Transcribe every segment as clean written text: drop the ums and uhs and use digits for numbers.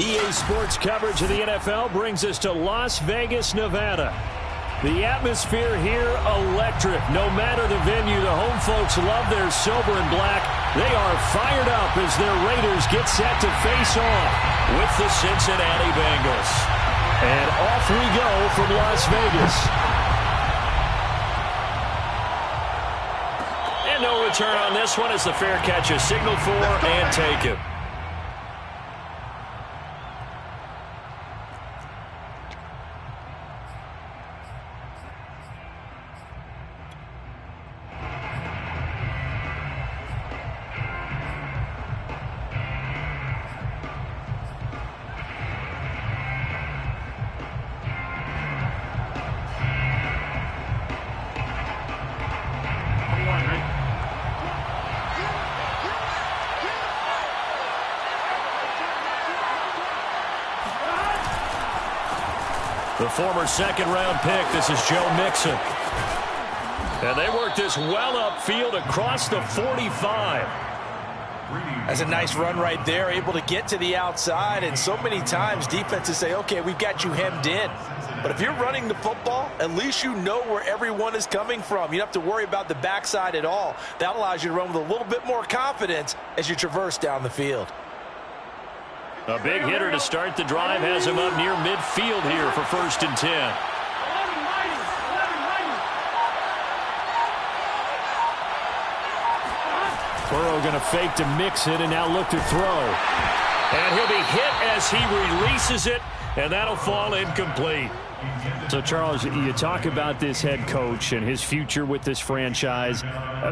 EA Sports coverage of the NFL brings us to Las Vegas, Nevada. The atmosphere here, electric. No matter the venue, the home folks love their silver and black. They are fired up as their Raiders get set to face off with the Cincinnati Bengals. And off we go from Las Vegas. And no return on this one as the fair catch is signaled for and taken. The former second-round pick, this is Joe Mixon. And they work this well upfield across the 45. That's a nice run right there, able to get to the outside. And so many times defenses say, okay, we've got you hemmed in. But if you're running the football, at least you know where everyone is coming from. You don't have to worry about the backside at all. That allows you to run with a little bit more confidence as you traverse down the field. A big hitter to start the drive has him up near midfield here for 1st and 10. Burrow going to fake to mix it and now look to throw. And he'll be hit as he releases it, and that'll fall incomplete. So, Charles, you talk about this head coach and his future with this franchise.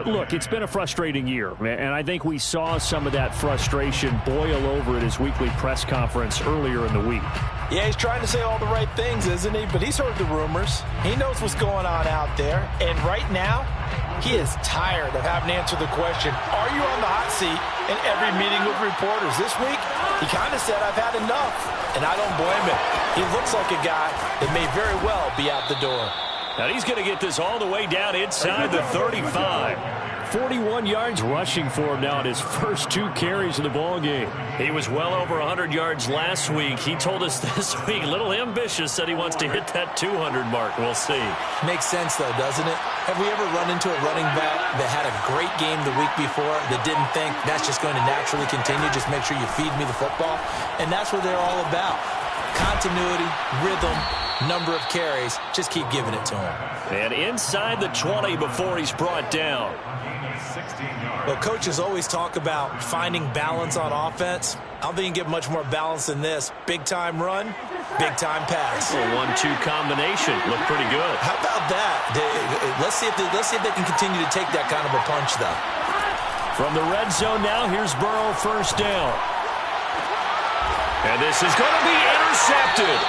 Look, it's been a frustrating year, and I think we saw some of that frustration boil over at his weekly press conference earlier in the week. Yeah, he's trying to say all the right things, isn't he? But he's heard the rumors. He knows what's going on out there. And right now, he is tired of having to answer the question, are you on the hot seat in every meeting with reporters? This week, he kind of said, I've had enough. And I don't blame him. He looks like a guy that may very well be out the door. Now he's going to get this all the way down inside the 35. 41 yards rushing for him now at his first 2 carries of the ball game. He was well over 100 yards last week. He told us this week, a little ambitious, said he wants to hit that 200 mark. We'll see. Makes sense, though, doesn't it? Have we ever run into a running back that had a great game the week before that didn't think that's just going to naturally continue? Just make sure you feed me the football. And that's what they're all about. Continuity, rhythm, number of carries. Just keep giving it to him. And inside the 20 before he's brought down. Well, coaches always talk about finding balance on offense. I don't think you can get much more balance than this. Big-time run, big-time pass. A 1-2 combination. Looked pretty good. How about that? Let's see if they can continue to take that kind of a punch, though. From the red zone now, here's Burrow, 1st down. And this is going to be intercepted.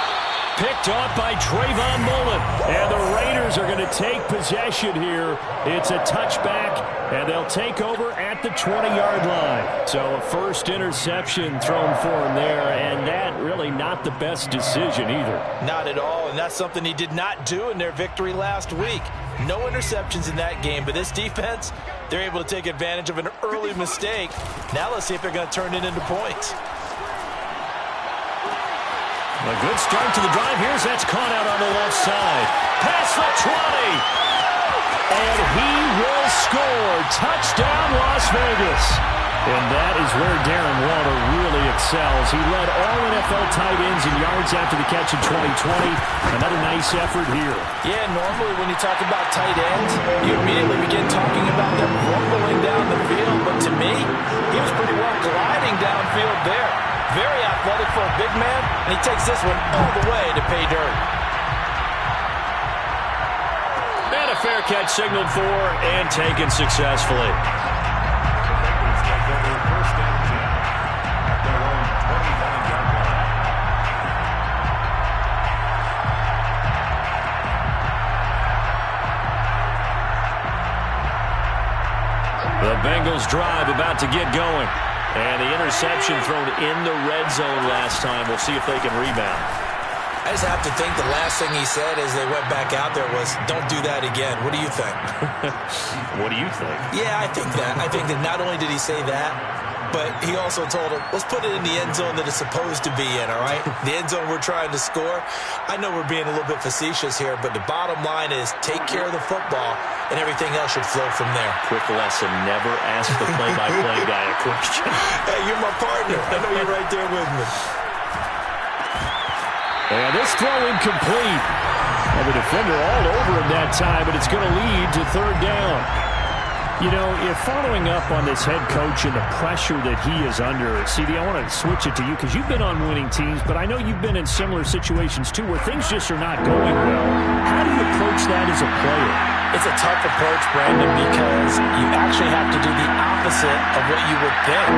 Picked off by Trayvon Mullen. And the Raiders are going to take possession here. It's a touchback, and they'll take over at the 20-yard line. So a first interception thrown for him there, and that really not the best decision either. Not at all, and that's something he did not do in their victory last week. No interceptions in that game, but this defense, they're able to take advantage of an early mistake. Now let's see if they're going to turn it into points. A good start to the drive. Here's that's caught out on the left side. Past the 20. And he will score. Touchdown, Las Vegas. And that is where Darren Waller really excels. He led all NFL tight ends in yards after the catch in 2020. Another nice effort here. Yeah, normally when you talk about tight ends, you immediately begin talking about them rumbling down the field. But to me, he was pretty well gliding downfield there. Very athletic for a big man, and he takes this one all the way to pay dirt. And a fair catch signaled for and taken successfully. The Bengals drive about to get going. And the interception thrown in the red zone last time. We'll see if they can rebound. I just have to think the last thing he said as they went back out there was, don't do that again. What do you think? What do you think? Yeah, I think that. I think that not only did he say that, but he also told him, let's put it in the end zone that it's supposed to be in, all right? The end zone we're trying to score. I know we're being a little bit facetious here, but the bottom line is take care of the football, and everything else should flow from there. Quick lesson, never ask the play-by-play guy a question. Hey, you're my partner. I know you're right there with me. And this throw incomplete. And the defender all over him that time, but it's going to lead to third down. You know, if following up on this head coach and the pressure that he is under, CD, I want to switch it to you because you've been on winning teams, but I know you've been in similar situations too where things just are not going well. How do you approach that as a player? It's a tough approach, Brandon, because you actually have to do the opposite of what you would think.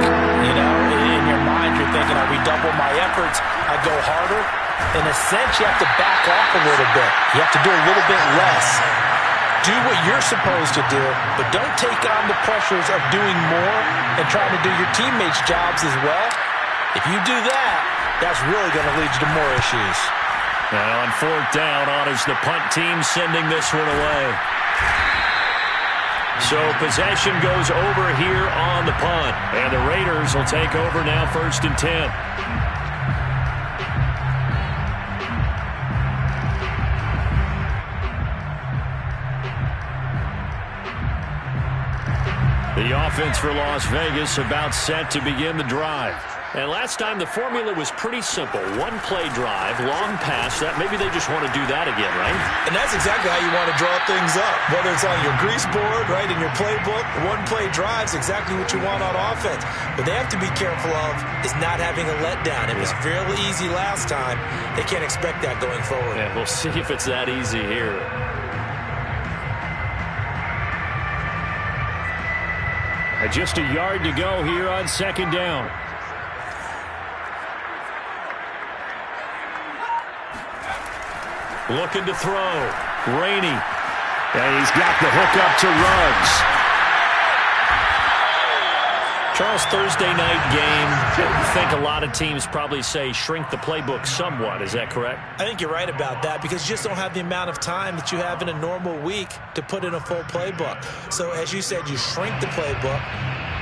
You know, in your mind, you're thinking, I redouble my efforts, I go harder. In a sense, you have to back off a little bit. You have to do a little bit less. Do what you're supposed to do, but don't take on the pressures of doing more and trying to do your teammates' jobs as well. If you do that, that's really going to lead you to more issues. And on fourth down, honors the punt team sending this one away. So possession goes over here on the punt. And the Raiders will take over now 1st and 10. The offense for Las Vegas about set to begin the drive. And last time the formula was pretty simple. One-play drive, long pass. That maybe they just want to do that again, right? And that's exactly how you want to draw things up. Whether it's on your grease board, right, in your playbook, one-play drive's exactly what you want on offense. But they have to be careful of is not having a letdown. It was fairly easy last time. They can't expect that going forward. Yeah, we'll see if it's that easy here. Just a yard to go here on 2nd down. Looking to throw. Rainey. And he's got the hook up to Ruggs. Charles, Thursday night game, I think a lot of teams probably say shrink the playbook somewhat. Is that correct? I think you're right about that because you just don't have the amount of time that you have in a normal week to put in a full playbook. So as you said, you shrink the playbook,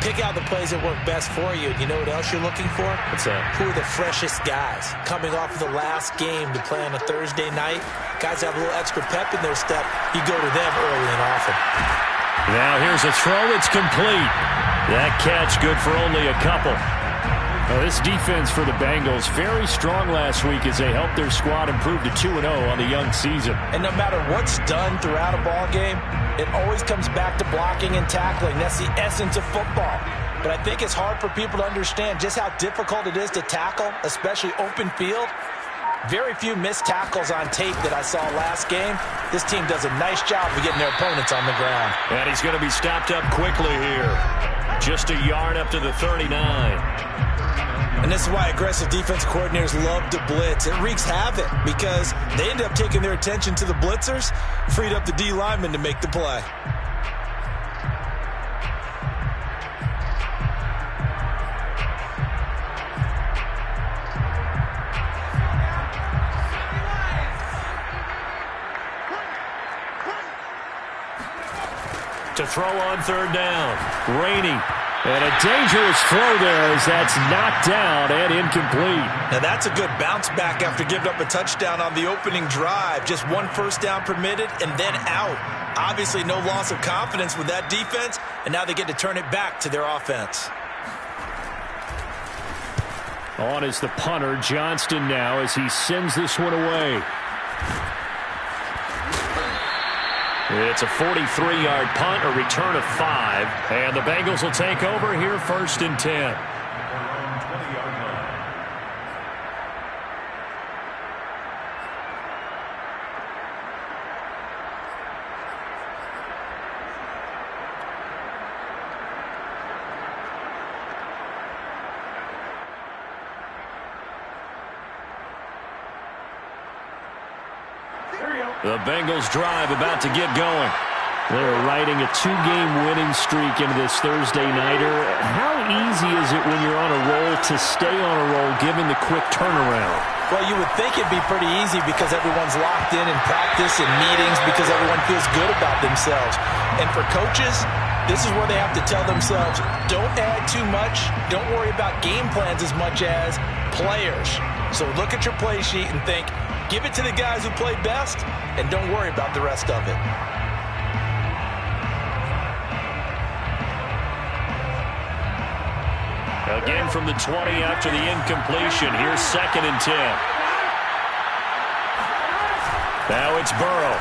pick out the plays that work best for you. You know what else you're looking for? What's that? Who are the freshest guys coming off of the last game to play on a Thursday night? Guys have a little extra pep in their step. You go to them early and often. Now here's a throw. It's complete. That catch good for only a couple. Now, this defense for the Bengals very strong last week as they helped their squad improve to 2-0 on the young season. And no matter what's done throughout a ball game, it always comes back to blocking and tackling. That's the essence of football. But I think it's hard for people to understand just how difficult it is to tackle, especially open field. Very few missed tackles on tape that I saw last game. This team does a nice job of getting their opponents on the ground. And he's going to be stopped up quickly here. Just a yard up to the 39. And this is why aggressive defense coordinators love to blitz. It wreaks havoc because they end up taking their attention to the blitzers, freed up the D lineman to make the play. To throw on 3rd down. Rainey. And a dangerous throw there as that's knocked down and incomplete. Now that's a good bounce back after giving up a touchdown on the opening drive. Just 1 first down permitted and then out. Obviously no loss of confidence with that defense, and now they get to turn it back to their offense. On is the punter, Johnston now as he sends this one away. It's a 43-yard punt, a return of 5. And the Bengals will take over here 1st and 10. The Bengals drive about to get going. They're riding a 2-game winning streak into this Thursday nighter. How easy is it when you're on a roll to stay on a roll given the quick turnaround? Well, you would think it'd be pretty easy because everyone's locked in practice and meetings because everyone feels good about themselves. And for coaches, This is where they have to tell themselves, don't add too much. Don't worry about game plans as much as players. So look at your play sheet and think, give it to the guys who play best, and don't worry about the rest of it. Again from the 20 after the incompletion. Here's 2nd and 10. Now it's Burrow.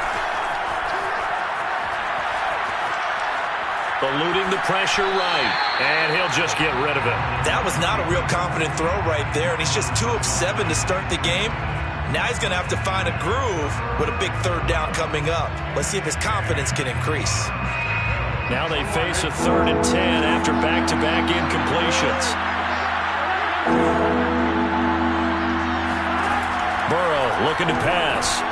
Eluding the pressure right. And he'll just get rid of it. That was not a real confident throw right there, and he's just 2 of 7 to start the game. Now he's going to have to find a groove with a big 3rd down coming up. Let's see if his confidence can increase. Now they face a 3rd and 10 after back-to-back incompletions. Burrow looking to pass.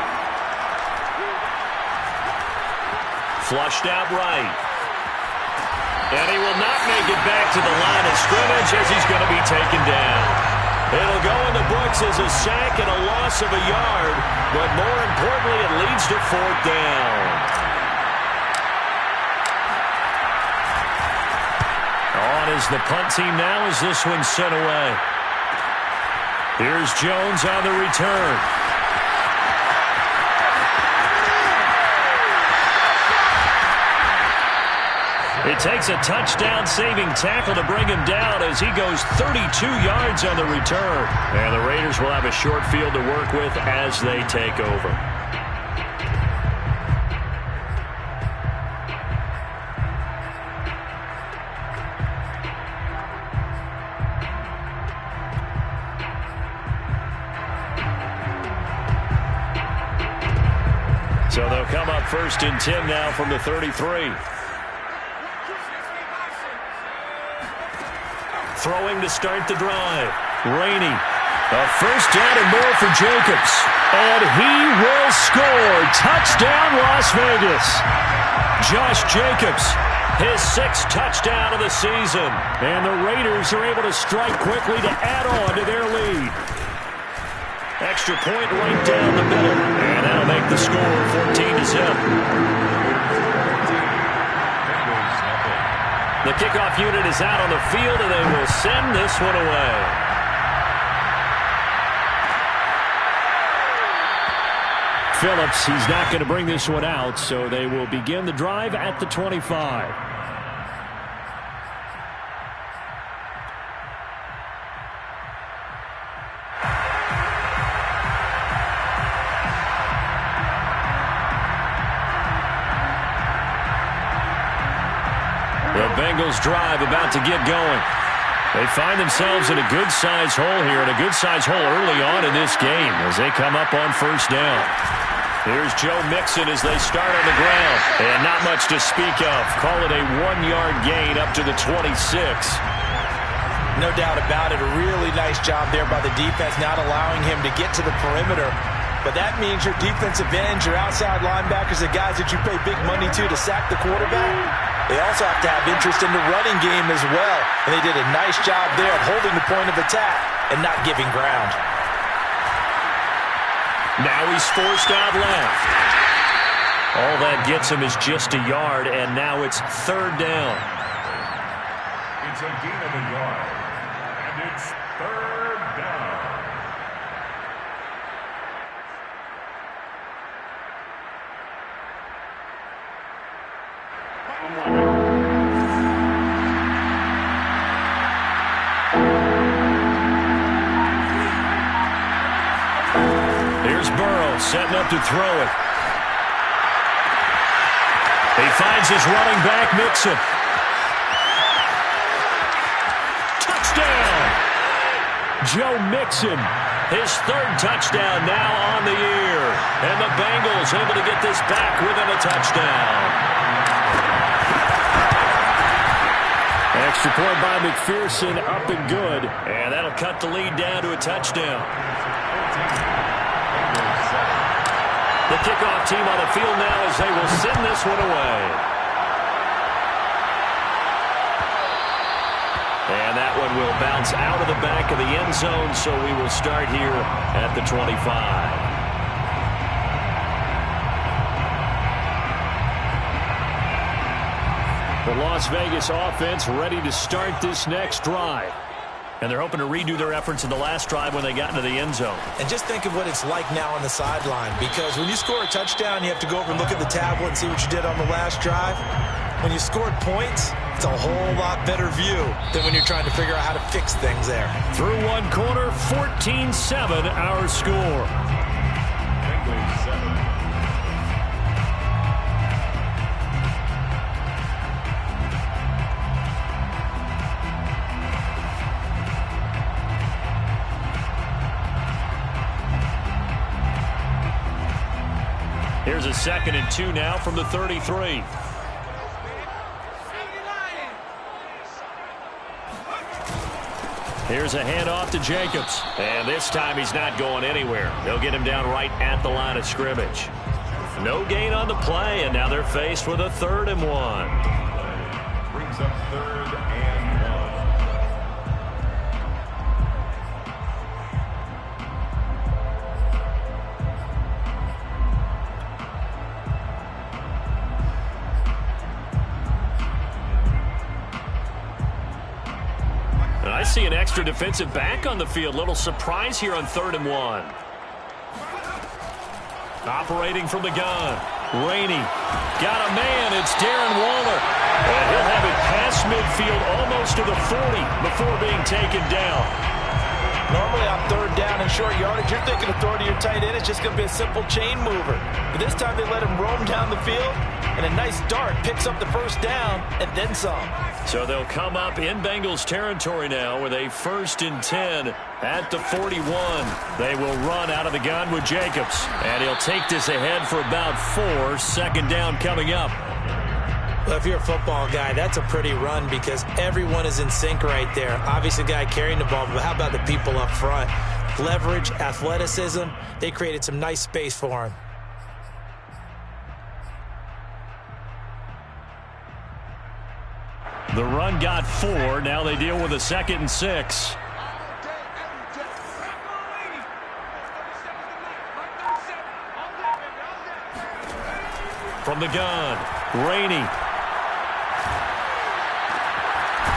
Flushed out right. And he will not make it back to the line of scrimmage as he's going to be taken down. It'll go in the books as a sack and a loss of a yard, but more importantly, it leads to 4th down. On is the punt team now as this one's sent away. Here's Jones on the return. It takes a touchdown-saving tackle to bring him down as he goes 32 yards on the return. And the Raiders will have a short field to work with as they take over. So they'll come up 1st and 10 now from the 33. Throwing to start the drive. Rainey. A 1st down and more for Jacobs. And he will score. Touchdown, Las Vegas. Josh Jacobs, his 6th touchdown of the season. And the Raiders are able to strike quickly to add on to their lead. Extra point right down the middle. And that'll make the score 14-0. The kickoff unit is out on the field, and they will send this one away. Phillips, he's not going to bring this one out, so they will begin the drive at the 25. The Bengals drive about to get going. They find themselves in a good-sized hole here, and a good-sized hole early on in this game as they come up on 1st down. Here's Joe Mixon as they start on the ground. And not much to speak of. Call it a 1-yard gain up to the 26. No doubt about it. A really nice job there by the defense, not allowing him to get to the perimeter. But that means your defensive ends, your outside linebackers, the guys that you pay big money to sack the quarterback, they also have to have interest in the running game as well. And they did a nice job there at holding the point of attack and not giving ground. Now he's forced out left. All that gets him is just a yard, and now it's 3rd down. It's a gain of a yard, and it's 3rd down. Here's Burrow setting up to throw it. He finds his running back, Mixon. Touchdown! Joe Mixon, his 3rd touchdown now on the year. And the Bengals able to get this back within a touchdown. Extra point by McPherson, up and good. And that'll cut the lead down to a touchdown. The kickoff team on the field now as they will send this one away. And that one will bounce out of the back of the end zone, so we will start here at the 25. The Las Vegas offense ready to start this next drive. And they're hoping to redo their efforts in the last drive when they got into the end zone. And just think of what it's like now on the sideline, because when you score a touchdown, you have to go over and look at the tablet and see what you did on the last drive. When you scored points, it's a whole lot better view than when you're trying to figure out how to fix things there. Through one quarter, 14-7 our score. Bengals 7. Here's a 2nd and 2 now from the 33. Here's a handoff to Jacobs. And this time he's not going anywhere. They'll get him down right at the line of scrimmage. No gain on the play, and now they're faced with a 3rd and 1. Brings up 3rd and 1. I see an extra defensive back on the field. Little surprise here on 3rd and 1. Operating from the gun. Rainey. Got a man. It's Darren Waller. And he'll have it past midfield almost to the 40 before being taken down. Normally on 3rd down and short yardage, you're thinking of throwing to your tight end. It's just going to be a simple chain mover. But this time they let him roam down the field, and a nice dart picks up the 1st down and then some. So they'll come up in Bengals territory now with a 1st and 10 at the 41. They will run out of the gun with Jacobs. And he'll take this ahead for about 4. 2nd down coming up. Well, if you're a football guy, that's a pretty run because everyone is in sync right there. Obviously, the guy carrying the ball, but how about the people up front? Leverage, athleticism, they created some nice space for him. The run got 4. Now they deal with a 2nd and 6. From the gun, Rainey.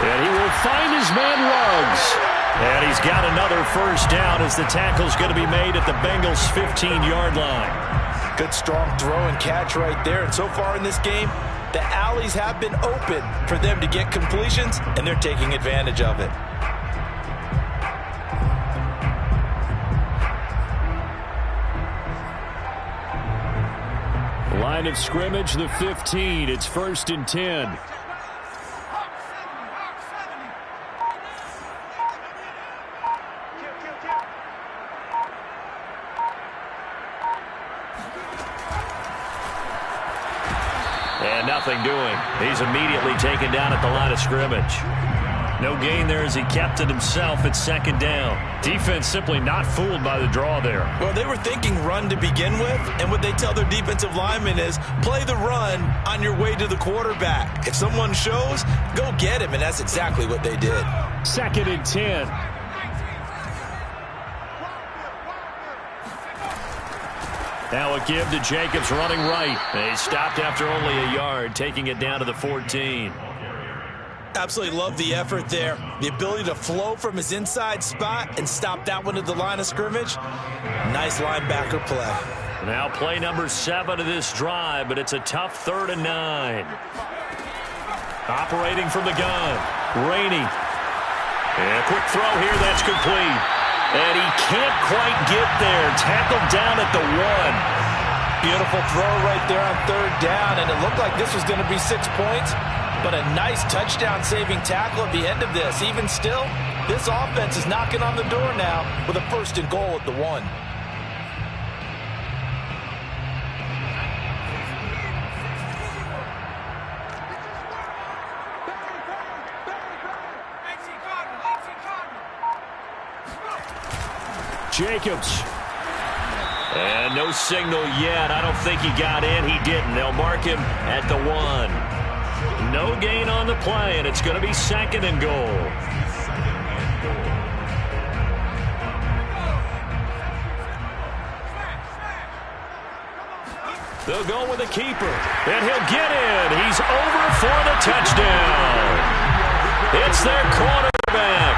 And he will find his man Ruggs. And he's got another 1st down as the tackle's going to be made at the Bengals' 15-yard line. Good strong throw and catch right there. And so far in this game, the alleys have been open for them to get completions, and they're taking advantage of it. Line of scrimmage, the 15. It's 1st and 10. And nothing doing. He's immediately taken down at the line of scrimmage. No gain there as he kept it himself at 2nd down. Defense simply not fooled by the draw there. Well, they were thinking run to begin with, and what they tell their defensive linemen is play the run on your way to the quarterback. If someone shows, go get him, and that's exactly what they did. 2nd and 10. Now a give to Jacobs running right. He stopped after only a yard, taking it down to the 14. Absolutely love the effort there. The ability to flow from his inside spot and stop that one at the line of scrimmage. Nice linebacker play. Now play number 7 of this drive, but it's a tough 3rd and 9. Operating from the gun, Rainey. And a quick throw here, that's complete. And he can't quite get there. Tackled down at the 1. Beautiful throw right there on 3rd down, and it looked like this was going to be 6 points. But a nice touchdown-saving tackle at the end of this. Even still, this offense is knocking on the door now with a 1st and goal at the 1. Jacobs. And no signal yet. I don't think he got in. He didn't. They'll mark him at the 1. No gain on the play, and it's going to be 2nd and goal. They'll go with the keeper, and he'll get in. He's over for the touchdown. It's their quarterback.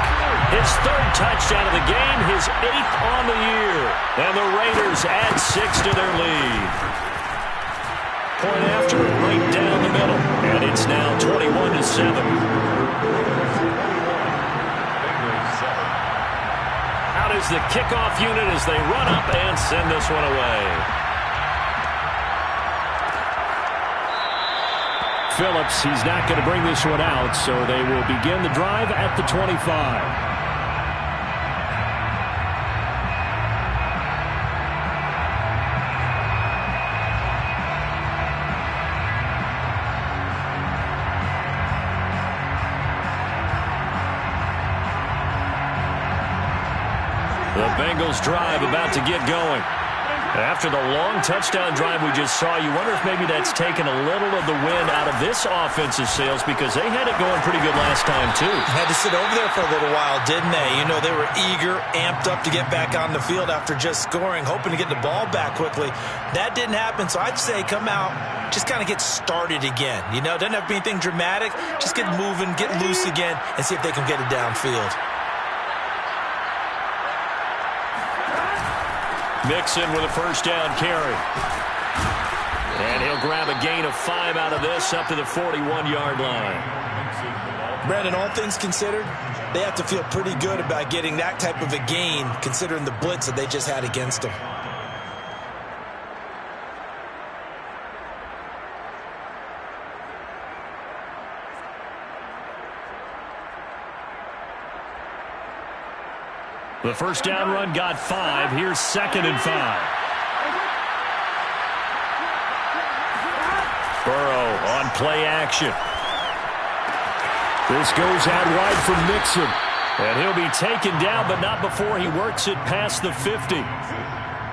His third touchdown of the game, his 8th on the year. And the Raiders add 6 to their lead. Point after, right down the middle. And it's now 21-7. Out is the kickoff unit as they run up and send this one away. Phillips, he's not going to bring this one out, so they will begin the drive at the 25. The Bengals drive about to get going. After the long touchdown drive we just saw, you wonder if maybe that's taken a little of the wind out of this offensive sails because they had it going pretty good last time, too. Had to sit over there for a little while, didn't they? You know, they were eager, amped up to get back on the field after just scoring, hoping to get the ball back quickly. That didn't happen, so I'd say come out, just kind of get started again. You know, doesn't have to be anything dramatic. Just get moving, get loose again, and see if they can get it downfield. Mixon with a first down carry. And he'll grab a gain of 5 out of this up to the 41-yard line. Brandon, all things considered, they have to feel pretty good about getting that type of a gain considering the blitz that they just had against them. The first down run got 5. Here's 2nd and 5. Burrow on play action. This goes out wide for Mixon. And he'll be taken down, but not before he works it past the 50.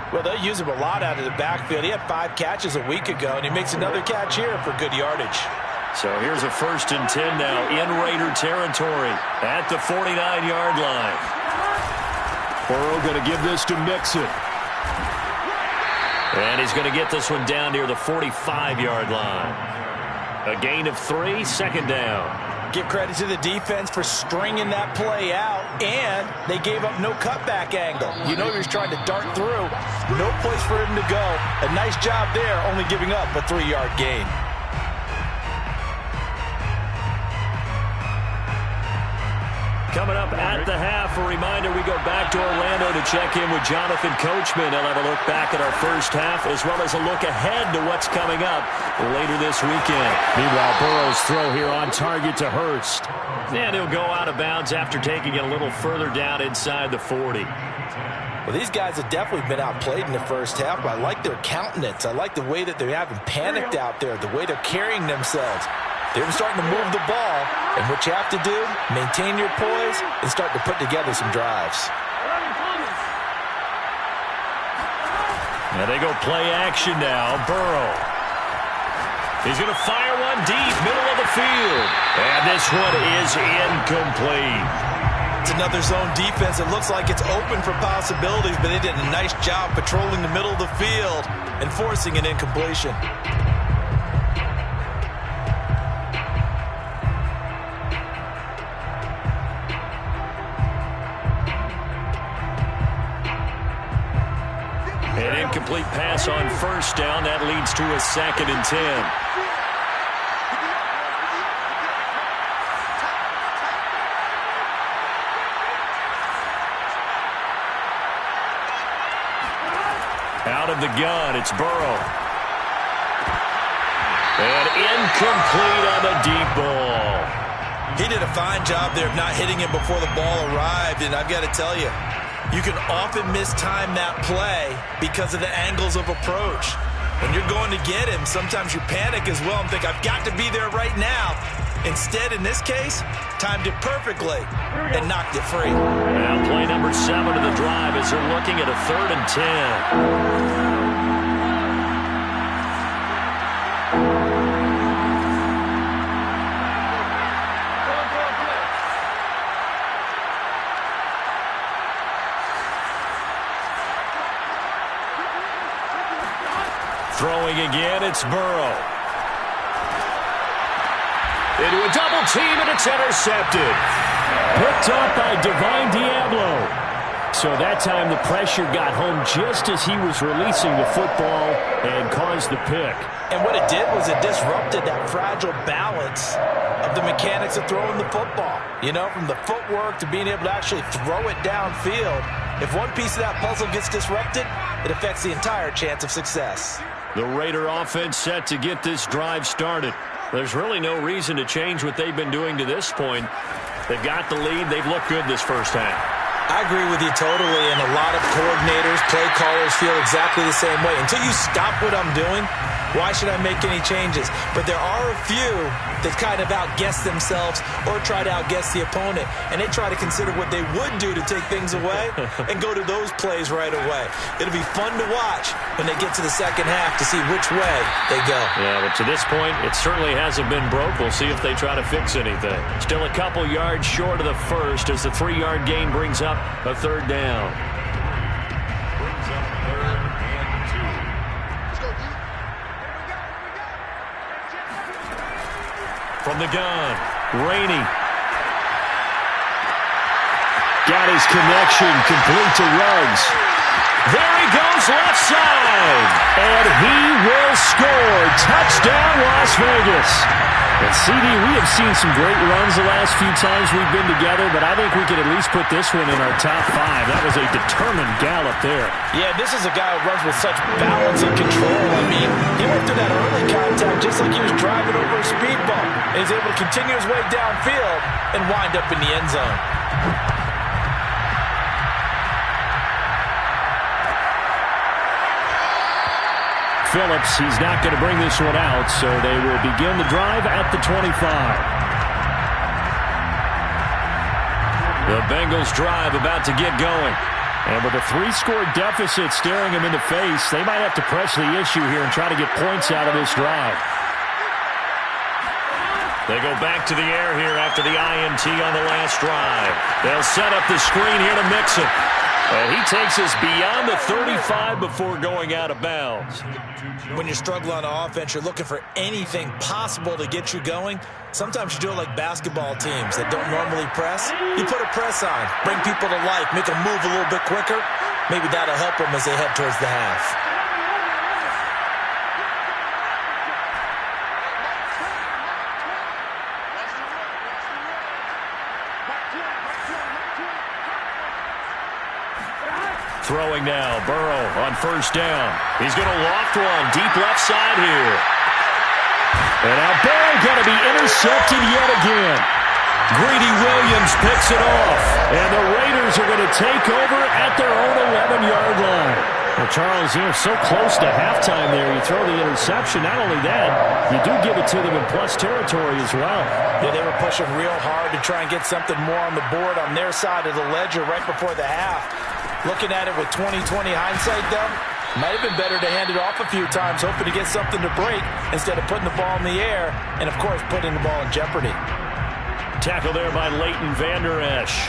Well, they use him a lot out of the backfield. He had 5 catches a week ago, and he makes another catch here for good yardage. So here's a 1st and 10 now in Raider territory at the 49-yard line. Burrow going to give this to Mixon. And he's going to get this one down near the 45-yard line. A gain of 3, 2nd down. Give credit to the defense for stringing that play out, and they gave up no cutback angle. You know he was trying to dart through. No place for him to go. A nice job there, only giving up a 3-yard gain. Coming up at the half, a reminder, we go back to Orlando to check in with Jonathan Coachman. He'll have a look back at our first half as well as a look ahead to what's coming up later this weekend. Meanwhile, Burrow's throw here on target to Hurst. And he'll go out of bounds after taking it a little further down inside the 40. Well, these guys have definitely been outplayed in the first half, but I like their countenance. I like the way that they haven't panicked out there, the way they're carrying themselves. They're starting to move the ball, and what you have to do, maintain your poise and start to put together some drives. Now they go play action now. Burrow. He's going to fire one deep, middle of the field. And this one is incomplete. It's another zone defense. It looks like it's open for possibilities, but they did a nice job patrolling the middle of the field and forcing an incompletion. An incomplete pass on first down. That leads to a 2nd and 10. Out of the gun, it's Burrow. And incomplete on the deep ball. He did a fine job there of not hitting him before the ball arrived, and I've got to tell you, you can often mistime that play because of the angles of approach. When you're going to get him, sometimes you panic as well and think, I've got to be there right now. Instead, in this case, timed it perfectly and knocked it free. Now play number 7 of the drive as they're looking at a 3rd and 10. Throwing again, it's Burrow. Into a double team, and it's intercepted. Picked up by Divine Diablo. So that time the pressure got home just as he was releasing the football and caused the pick. And what it did was it disrupted that fragile balance of the mechanics of throwing the football. You know, from the footwork to being able to actually throw it downfield. If one piece of that puzzle gets disrupted, it affects the entire chance of success. The Raider offense set to get this drive started. There's really no reason to change what they've been doing to this point. They've got the lead. They've looked good this first half. I agree with you totally, and a lot of coordinators, play callers feel exactly the same way. Until you stop what I'm doing, why should I make any changes? But there are a few that kind of outguess themselves or try to outguess the opponent, and they try to consider what they would do to take things away and go to those plays right away. It'll be fun to watch when they get to the second half to see which way they go. Yeah, but to this point, it certainly hasn't been broke. We'll see if they try to fix anything. Still a couple yards short of the first as the 3-yard gain brings up a third down. Brings up 3rd and 2. From the gun, Rainey. Got his connection, complete to Ruggs. There he goes, left side. And he will score. Touchdown, Las Vegas. And CD, we have seen some great runs the last few times we've been together, but I think we could at least put this one in our top 5. That was a determined gallop there. Yeah, this is a guy who runs with such balance and control. I mean, he went through that early contact just like he was driving over a speed bump. And he's able to continue his way downfield and wind up in the end zone. Phillips, he's not going to bring this one out, so they will begin the drive at the 25. The Bengals drive about to get going. And with a 3-score deficit staring them in the face, they might have to press the issue here and try to get points out of this drive. They go back to the air here after the INT on the last drive. They'll set up the screen here to mix it. And he takes us beyond the 35 before going out of bounds. When you're struggling on offense, you're looking for anything possible to get you going. Sometimes you do it like basketball teams that don't normally press. You put a press on, bring people to life, make them move a little bit quicker. Maybe that'll help them as they head towards the half. Throwing now, Burrow on first down. He's going to loft one, deep left side here. And now Burrow going to be intercepted yet again. Greedy Williams picks it off. And the Raiders are going to take over at their own 11-yard line. Well, Charles, you're so close to halftime there. You throw the interception. Not only that, you do give it to them in plus territory as well. Yeah, they were pushing real hard to try and get something more on the board on their side of the ledger right before the half. Looking at it with 20/20 hindsight, though, might have been better to hand it off a few times, hoping to get something to break instead of putting the ball in the air and, of course, putting the ball in jeopardy. Tackle there by Leighton Vander Esch.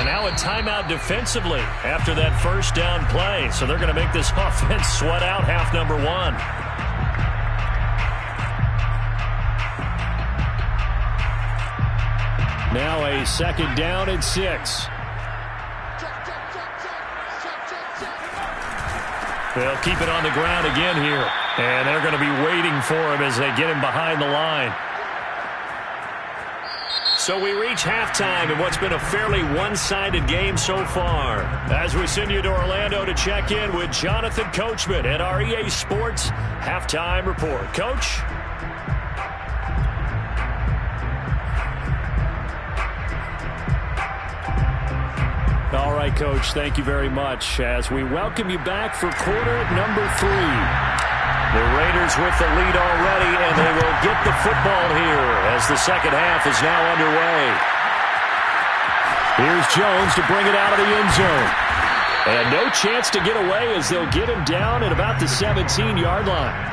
And now a timeout defensively after that first down play. So they're going to make this offense sweat out half number 1. Now a second down and 6. They'll keep it on the ground again here. And they're going to be waiting for him as they get him behind the line. So we reach halftime in what's been a fairly one-sided game so far. As we send you to Orlando to check in with Jonathan Coachman at our EA Sports Halftime Report. Coach? All right, Coach, thank you very much as we welcome you back for quarter number 3. The Raiders with the lead already, and they will get the football here as the second half is now underway. Here's Jones to bring it out of the end zone. And no chance to get away as they'll get him down at about the 17-yard line.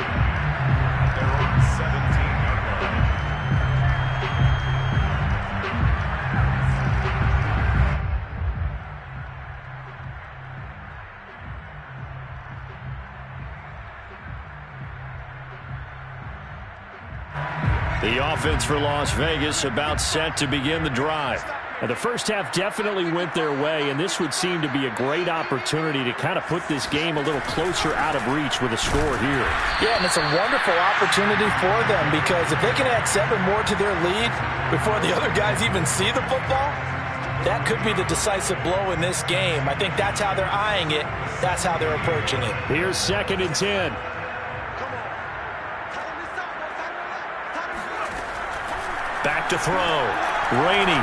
The offense for Las Vegas about set to begin the drive. Now, the first half definitely went their way, and this would seem to be a great opportunity to kind of put this game a little closer out of reach with a score here. Yeah, and it's a wonderful opportunity for them because if they can add 7 more to their lead before the other guys even see the football, that could be the decisive blow in this game. I think that's how they're eyeing it. That's how they're approaching it. Here's 2nd and 10. Back to throw. Rainey.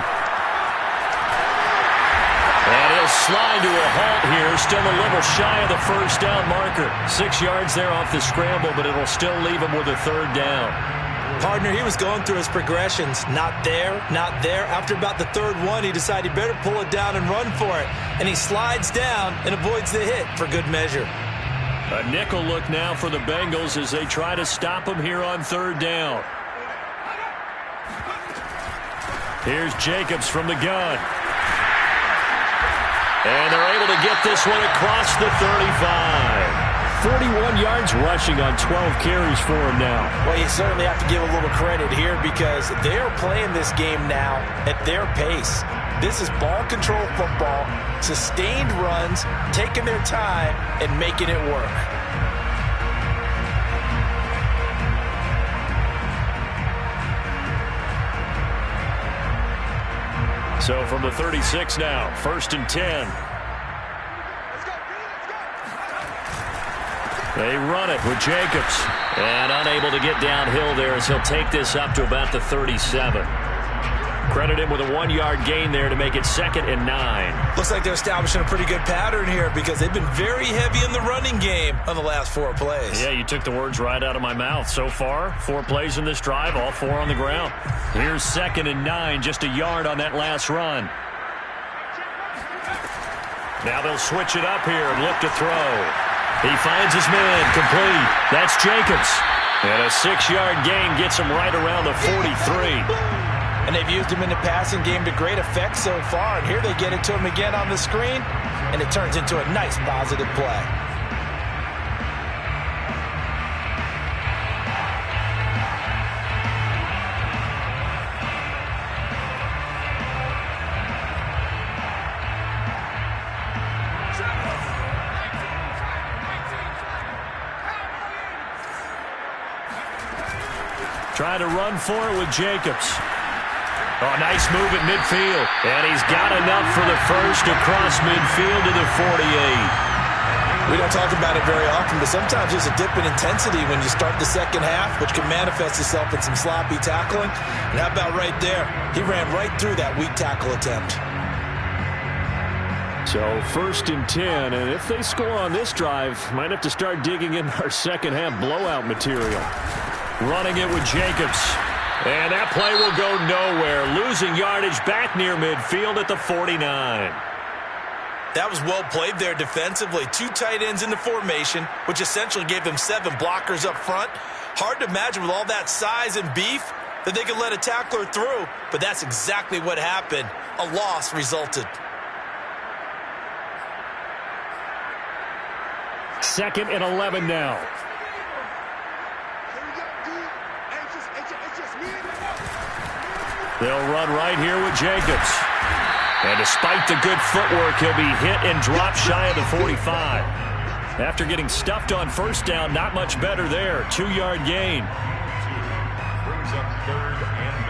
And he'll slide to a halt here, still a little shy of the first down marker. 6 yards there off the scramble, but it'll still leave him with a 3rd down. Partner, he was going through his progressions. Not there, not there. After about the 3rd one, he decided he better pull it down and run for it. And he slides down and avoids the hit for good measure. A nickel look now for the Bengals as they try to stop him here on 3rd down. Here's Jacobs from the gun. And they're able to get this one across the 35. 41 yards rushing on 12 carries for him now. Well, you certainly have to give a little credit here because they're playing this game now at their pace. This is ball control football, sustained runs, taking their time and making it work. So from the 36 now, 1st and 10. They run it with Jacobs. And unable to get downhill there as he'll take this up to about the 37. Credit him with a 1-yard gain there to make it 2nd and 9. Looks like they're establishing a pretty good pattern here because they've been very heavy in the running game on the last 4 plays. Yeah, you took the words right out of my mouth. So far, 4 plays in this drive, all 4 on the ground. Here's 2nd and 9, just a yard on that last run. Now they'll switch it up here and look to throw. He finds his man, complete. That's Jacobs. And a 6-yard gain gets him right around the 43. And they've used him in the passing game to great effect so far. And here they get it to him again on the screen. And it turns into a nice positive play. Trying to run for it with Jacobs. Oh, nice move at midfield. And he's got enough for the first across midfield to the 48. We don't talk about it very often, but sometimes there's a dip in intensity when you start the second half, which can manifest itself in some sloppy tackling. And how about right there? He ran right through that weak tackle attempt. So 1st and 10, and if they score on this drive, might have to start digging in our second half blowout material. Running it with Jacobs. And that play will go nowhere. Losing yardage back near midfield at the 49. That was well played there defensively. 2 tight ends in the formation, which essentially gave them 7 blockers up front. Hard to imagine with all that size and beef that they could let a tackler through, but that's exactly what happened. A loss resulted. 2nd and 11 now. They'll run right here with Jacobs. And despite the good footwork, he'll be hit and drop shy of the 45. After getting stuffed on 1st down, not much better there. 2-yard gain. Brings up 3rd and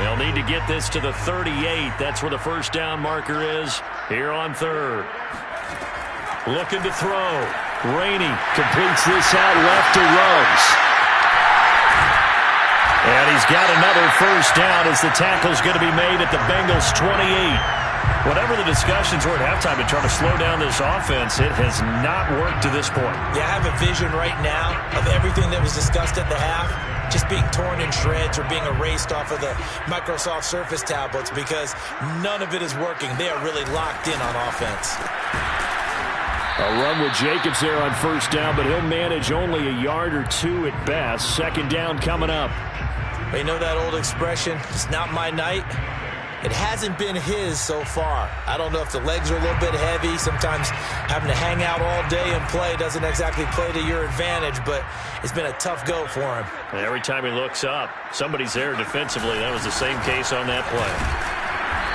9. They'll need to get this to the 38. That's where the 1st down marker is here on 3rd. Looking to throw. Rainey completes this out left to Ruggs. And he's got another 1st down as the tackle's going to be made at the Bengals 28. Whatever the discussions were at halftime to try to slow down this offense, it has not worked to this point. Yeah, I have a vision right now of everything that was discussed at the half just being torn in shreds or being erased off of the Microsoft Surface tablets because none of it is working. They are really locked in on offense. A run with Jacobs there on 1st down, but he'll manage only a yard or 2 at best. 2nd down coming up. You know that old expression, it's not my night? It hasn't been his so far. I don't know if the legs are a little bit heavy. Sometimes having to hang out all day and play doesn't exactly play to your advantage, but it's been a tough go for him. And every time he looks up, somebody's there defensively. That was the same case on that play.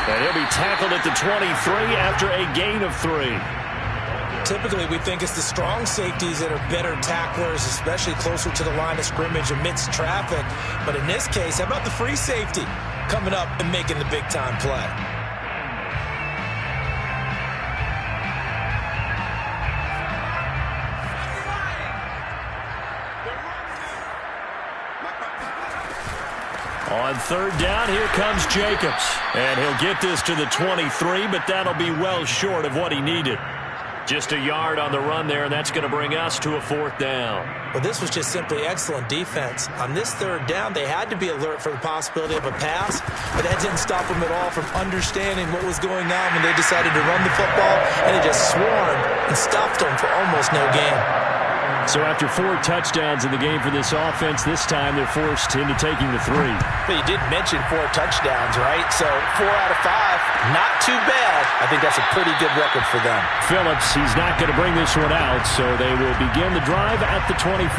And he'll be tackled at the 23 after a gain of 3. Typically, we think it's the strong safeties that are better tacklers, especially closer to the line of scrimmage amidst traffic. But in this case, how about the free safety coming up and making the big-time play? On 3rd down, here comes Jacobs. And he'll get this to the 23, but that'll be well short of what he needed. Just a yard on the run there, and that's going to bring us to a 4th down. Well, this was just simply excellent defense. On this 3rd down, they had to be alert for the possibility of a pass, but that didn't stop them at all from understanding what was going on when they decided to run the football, and they just swarmed and stopped them for almost no gain. So after 4 touchdowns in the game for this offense, this time they're forced into taking the 3. But you did mention 4 touchdowns, right? So 4 out of 5, not too bad. I think that's a pretty good record for them. Phillips, he's not going to bring this one out, so they will begin the drive at the 25.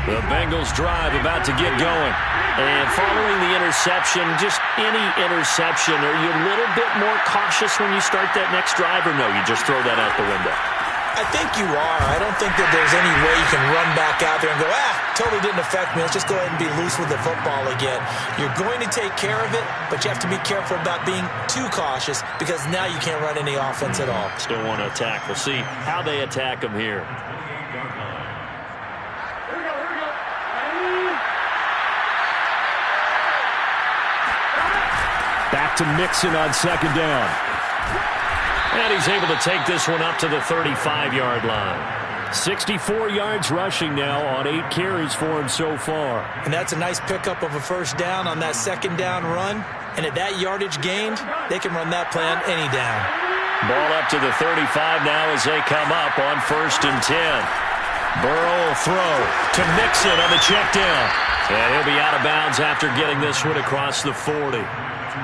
The Bengals drive about to get going. And following the interception, just any interception, are you a little bit more cautious when you start that next drive, or no, you just throw that out the window? I think you are. I don't think that there's any way you can run back out there and go, totally didn't affect me. Let's just go ahead and be loose with the football again. You're going to take care of it, but you have to be careful about being too cautious because now you can't run any offense at all. Still want to attack. We'll see how they attack them here. Back to Mixon on 2nd down. And he's able to take this one up to the 35-yard line. 64 yards rushing now on 8 carries for him so far. And that's a nice pickup of a 1st down on that 2nd down run. And at that yardage gained, they can run that play on any down. Ball up to the 35 now as they come up on 1st and 10. Burrow will throw to Mixon on the check down. And he'll be out of bounds after getting this one across the 40.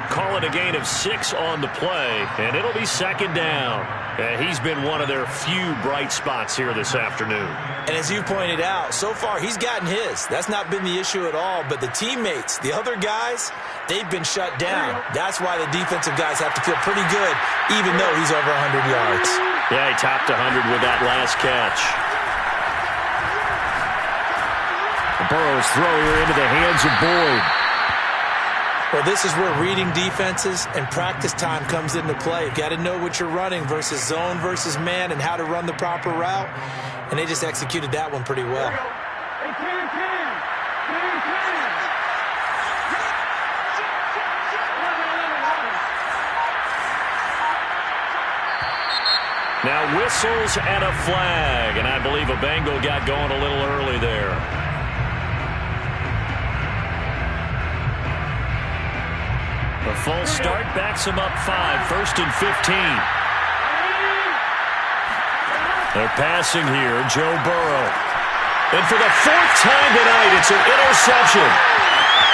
Call it a gain of 6 on the play, and it'll be 2nd down. And he's been one of their few bright spots here this afternoon. And as you pointed out, so far he's gotten his. That's not been the issue at all. But the teammates, the other guys, they've been shut down. That's why the defensive guys have to feel pretty good, even though he's over 100 yards. Yeah, he topped 100 with that last catch. Burrow's throw here into the hands of Boyd. Well, this is where reading defenses and practice time comes into play. You've got to know what you're running versus zone versus man and how to run the proper route. And they just executed that one pretty well. Now whistles and a flag. And I believe a Bengal got going a little early there. The full start backs him up 5, 1st and 15. They're passing here, Joe Burrow. And for the 4th time tonight, it's an interception.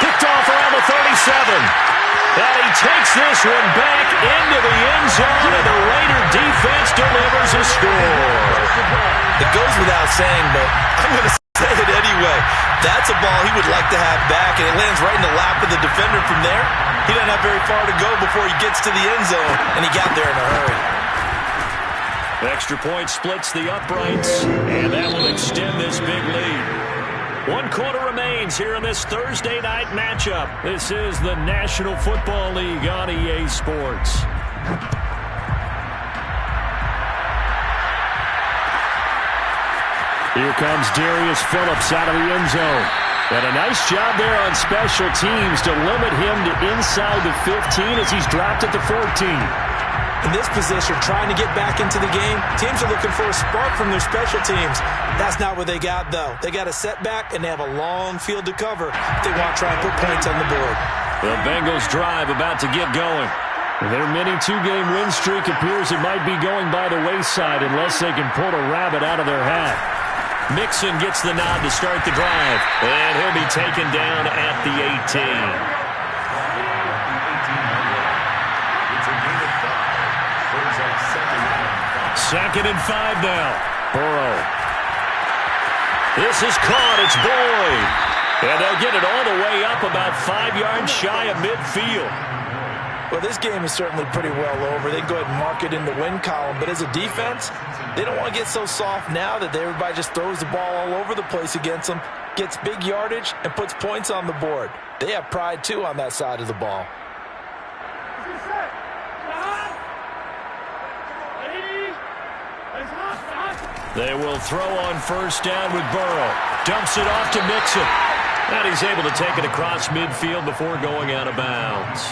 Picked off around the 37. And he takes this one back into the end zone, and the Raider defense delivers a score. It goes without saying, but I'm going to say it anyway. That's a ball he would like to have back, and it lands right in the lap of the defender from there. He doesn't have very far to go before he gets to the end zone, and he got there in a hurry. The extra point splits the uprights, and that will extend this big lead. 1 quarter remains here in this Thursday night matchup. This is the National Football League on EA Sports. Here comes Darius Phillips out of the end zone. And a nice job there on special teams to limit him to inside the 15 as he's dropped at the 14. In this position, trying to get back into the game, teams are looking for a spark from their special teams. That's not what they got, though. They got a setback, and they have a long field to cover if they want to try and put points on the board. The Bengals drive about to get going. Their mini 2-game win streak appears it might be going by the wayside unless they can pull a rabbit out of their hat. Mixon gets the nod to start the drive, and he'll be taken down at the 18. Second and 5 now. Burrow. This is caught. It's Boyd. And they'll get it all the way up about 5 yards shy of midfield. Well, this game is certainly pretty well over. They can go ahead and mark it in the win column. But as a defense, they don't want to get so soft now that everybody just throws the ball all over the place against them, gets big yardage, and puts points on the board. They have pride, too, on that side of the ball. They will throw on first down with Burrow. Dumps it off to Mixon. And he's able to take it across midfield before going out of bounds.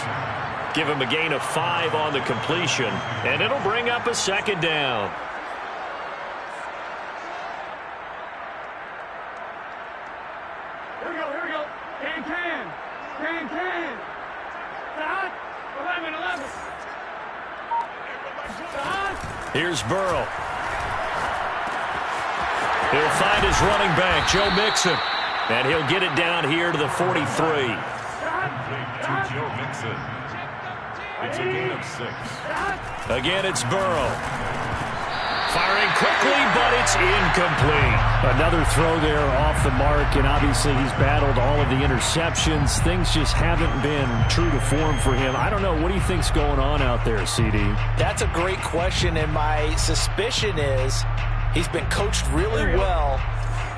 Give him a gain of 5 on the completion, and it'll bring up a second down. Here we go. Can. Stop. 11. Here's Burrow. He'll find his running back, Joe Mixon. And he'll get it down here to the 43. To Joe Mixon. It's a gain of 6. Again, it's Burrow. Firing quickly, but it's incomplete. Another throw there off the mark, and obviously he's battled all of the interceptions. Things just haven't been true to form for him. I don't know. What do you think's going on out there, CD? That's a great question, and my suspicion is he's been coached really well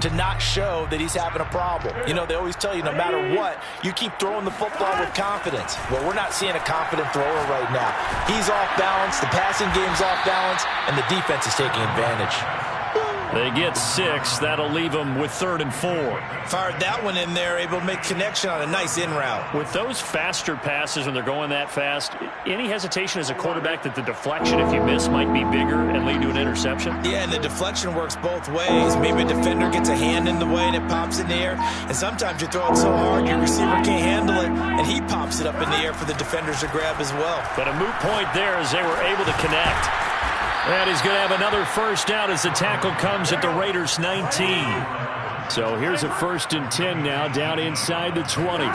to not show that he's having a problem. You know, they always tell you no matter what, you keep throwing the football with confidence. Well, we're not seeing a confident thrower right now. He's off balance, the passing game's off balance, and the defense is taking advantage. They get 6. That'll leave them with 3rd and 4. Fired that one in there, able to make connection on a nice in route. With those faster passes when they're going that fast, any hesitation as a quarterback that the deflection, if you miss, might be bigger and lead to an interception? Yeah, and the deflection works both ways. Maybe a defender gets a hand in the way and it pops in the air. And sometimes you throw it so hard your receiver can't handle it, and he pops it up in the air for the defenders to grab as well. But a moot point there as they were able to connect. And he's going to have another first down as the tackle comes at the Raiders' 19. So here's a 1st and 10 now, down inside the 20.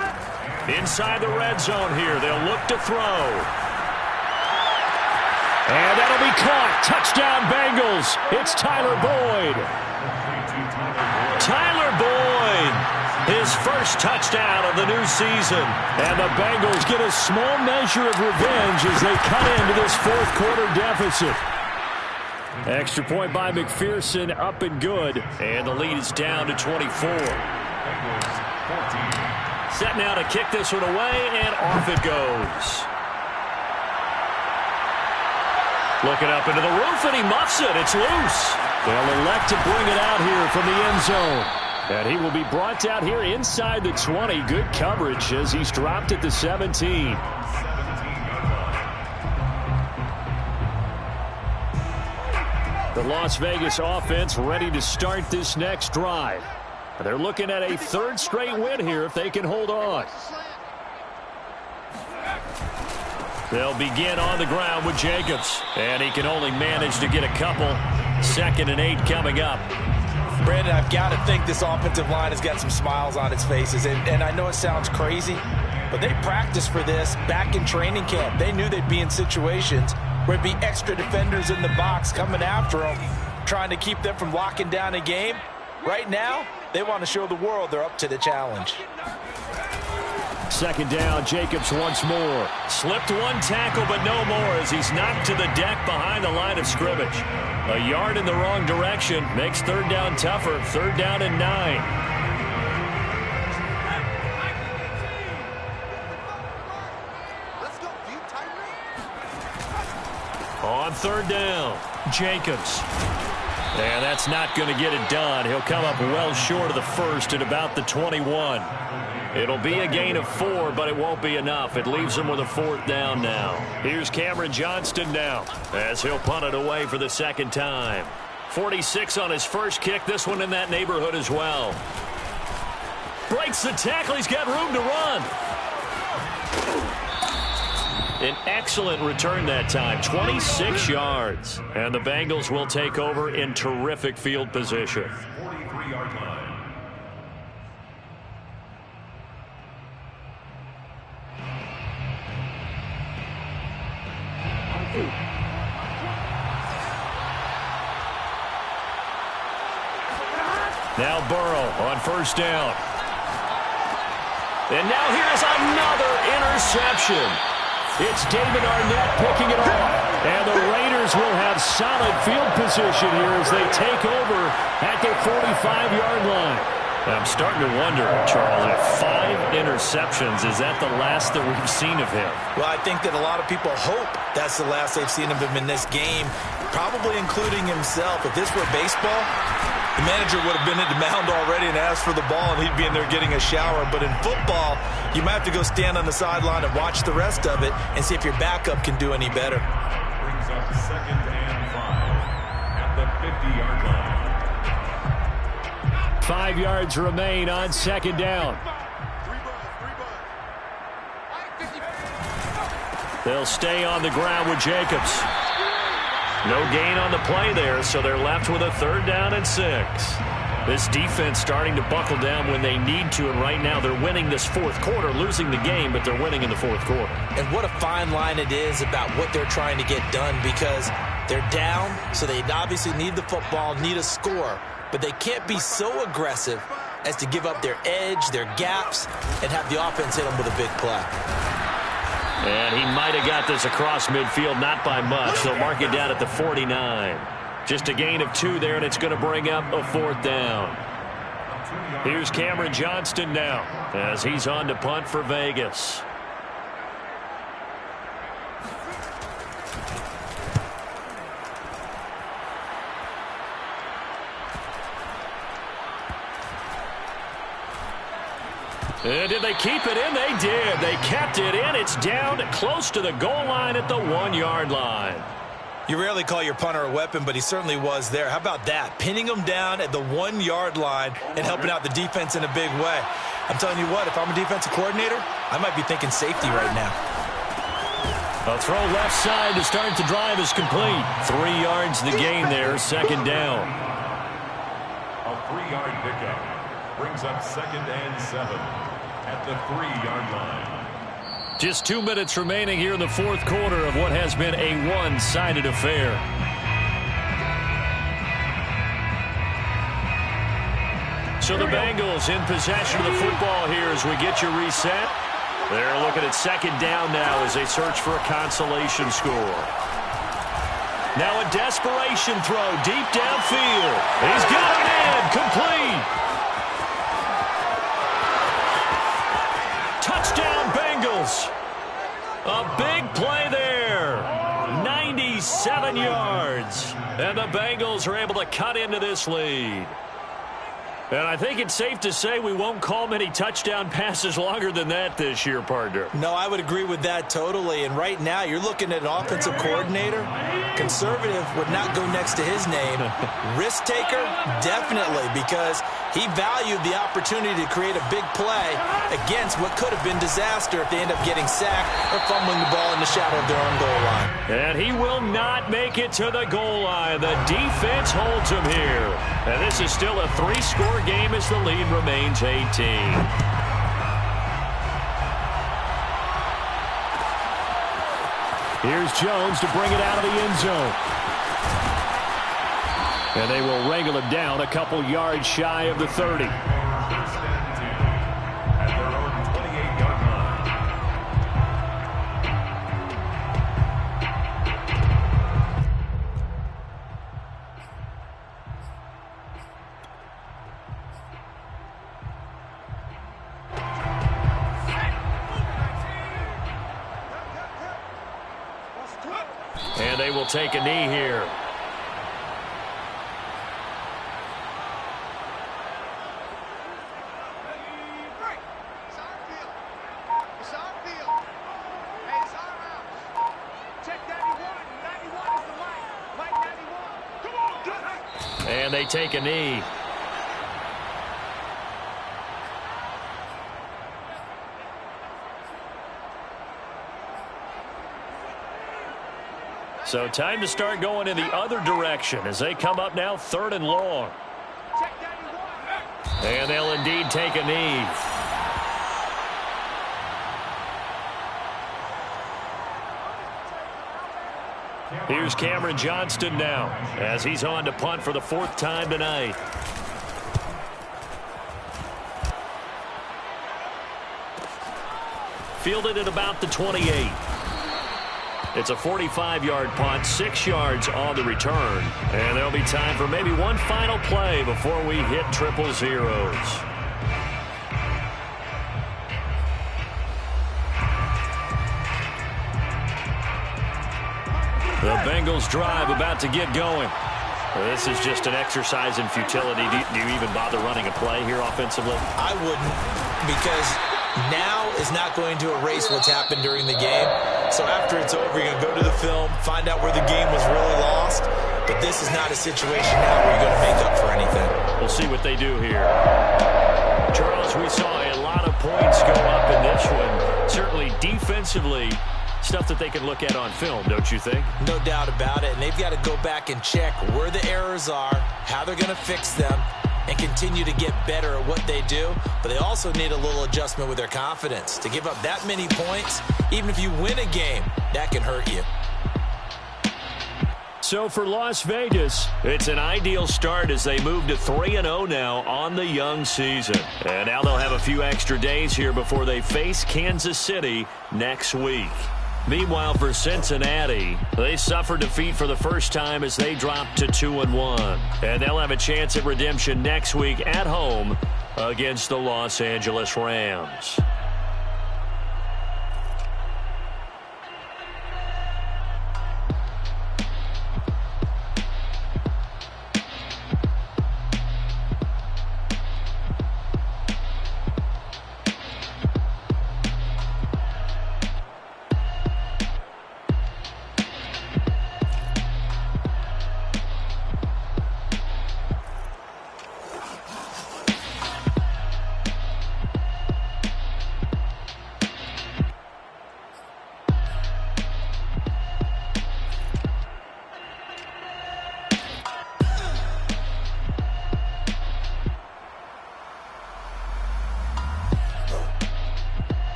Inside the red zone here. They'll look to throw. And that'll be caught. Touchdown, Bengals. It's Tyler Boyd. Tyler Boyd. His first touchdown of the new season. And the Bengals get a small measure of revenge as they cut into this 4th quarter deficit. Extra point by McPherson, up and good. And the lead is down to 24. Set now to kick this one away, and off it goes. Looking up into the roof, and he muffs it. It's loose. They'll elect to bring it out here from the end zone. And he will be brought out here inside the 20. Good coverage as he's dropped at the 17. The Las Vegas offense ready to start this next drive. They're looking at a 3rd straight win here if they can hold on. They'll begin on the ground with Jacobs. And he can only manage to get a couple. 2nd and 8 coming up. Brandon, I've got to think this offensive line has got some smiles on its faces. And I know it sounds crazy, but they practiced for this back in training camp. They knew they'd be in situations where it'd be extra defenders in the box coming after them, trying to keep them from locking down a game. Right now, they want to show the world they're up to the challenge. 2nd down, Jacobs once more. Slipped one tackle, but no more as he's knocked to the deck behind the line of scrimmage. A yard in the wrong direction makes 3rd down tougher. 3rd down and 9. On 3rd down, Jacobs. And that's not going to get it done. He'll come up well short of the 1st at about the 21. It'll be a gain of 4, but it won't be enough. It leaves him with a 4th down now. Here's Cameron Johnston now as he'll punt it away for the 2nd time. 46 on his first kick. This one in that neighborhood as well. Breaks the tackle. He's got room to run. An excellent return that time, 26 yards. And the Bengals will take over in terrific field position. 3-yard line. Now Burrow on first down. And now here's another interception. It's David Arnett picking it off. And the Raiders will have solid field position here as they take over at their 45-yard line. I'm starting to wonder, Charles, if 5 interceptions, is that the last that we've seen of him? Well, I think that a lot of people hope that's the last they've seen of him in this game, probably including himself. If this were baseball, the manager would have been at the mound already and asked for the ball, and he'd be in there getting a shower. But in football, you might have to go stand on the sideline and watch the rest of it and see if your backup can do any better. Brings up 2nd and 5 at the 50-yard line. 5 yards remain on 2nd down. They'll stay on the ground with Jacobs. No gain on the play there, so they're left with a 3rd down and 6. This defense starting to buckle down when they need to, and right now they're winning this 4th quarter, losing the game, but they're winning in the 4th quarter. And what a fine line it is about what they're trying to get done, because they're down, so they obviously need the football, need a score, but they can't be so aggressive as to give up their edge, their gaps, and have the offense hit them with a big play. And he might have got this across midfield, not by much. They'll mark it down at the 49. Just a gain of 2 there, and it's going to bring up a 4th down. Here's Cameron Johnston now as he's on to punt for Vegas. And did they keep it in? They did. They kept it in. It's down close to the goal line at the 1-yard line. You rarely call your punter a weapon, but he certainly was there. How about that? Pinning him down at the 1-yard line and helping out the defense in a big way. I'm telling you what, if I'm a defensive coordinator, I might be thinking safety right now. A throw left side to start the drive is complete. 3 yards the gain there, 2nd down. A 3-yard pickup brings up 2nd and 7 at the 3-yard line. Just 2 minutes remaining here in the 4th quarter of what has been a one-sided affair. So the Bengals in possession of the football here as we get you reset. They're looking at 2nd down now as they search for a consolation score. Now a desperation throw deep downfield. He's got it in, complete. Touchdown Bengals. A big play there. 97 yards. And the Bengals are able to cut into this lead. And I think it's safe to say we won't call many touchdown passes longer than that this year, partner. No, I would agree with that totally. And right now, you're looking at an offensive coordinator. Conservative would not go next to his name. Risk taker, definitely, because he valued the opportunity to create a big play against what could have been disaster if they end up getting sacked or fumbling the ball in the shadow of their own goal line. And he will not make it to the goal line. The defense holds him here. And this is still a 3-score game as the lead remains 18. Here's Jones to bring it out of the end zone. And they will wrangle him down a couple yards shy of the 30. At their own 28-yard line. And they will take a knee here. And they take a knee. So time to start going in the other direction as they come up now 3rd and long. And they'll indeed take a knee. Here's Cameron Johnston now as he's on to punt for the 4th time tonight. Fielded at about the 28. It's a 45-yard punt, 6 yards on the return. And there'll be time for maybe one final play before we hit 000. The Bengals drive about to get going. This is just an exercise in futility. Do you even bother running a play here offensively? I wouldn't, because now is not going to erase what's happened during the game. So after it's over, you're going to go to the film, find out where the game was really lost. But this is not a situation now where you're going to make up for anything. We'll see what they do here. Charles, we saw a lot of points go up in this one. Certainly defensively, stuff that they can look at on film, don't you think? No doubt about it. And they've got to go back and check where the errors are, how they're going to fix them, and continue to get better at what they do. But they also need a little adjustment with their confidence. To give up that many points, even if you win a game, that can hurt you. So for Las Vegas, it's an ideal start as they move to 3-0 now on the young season. And now they'll have a few extra days here before they face Kansas City next week. Meanwhile, for Cincinnati, they suffered defeat for the first time as they dropped to 2-1. And they'll have a chance at redemption next week at home against the Los Angeles Rams.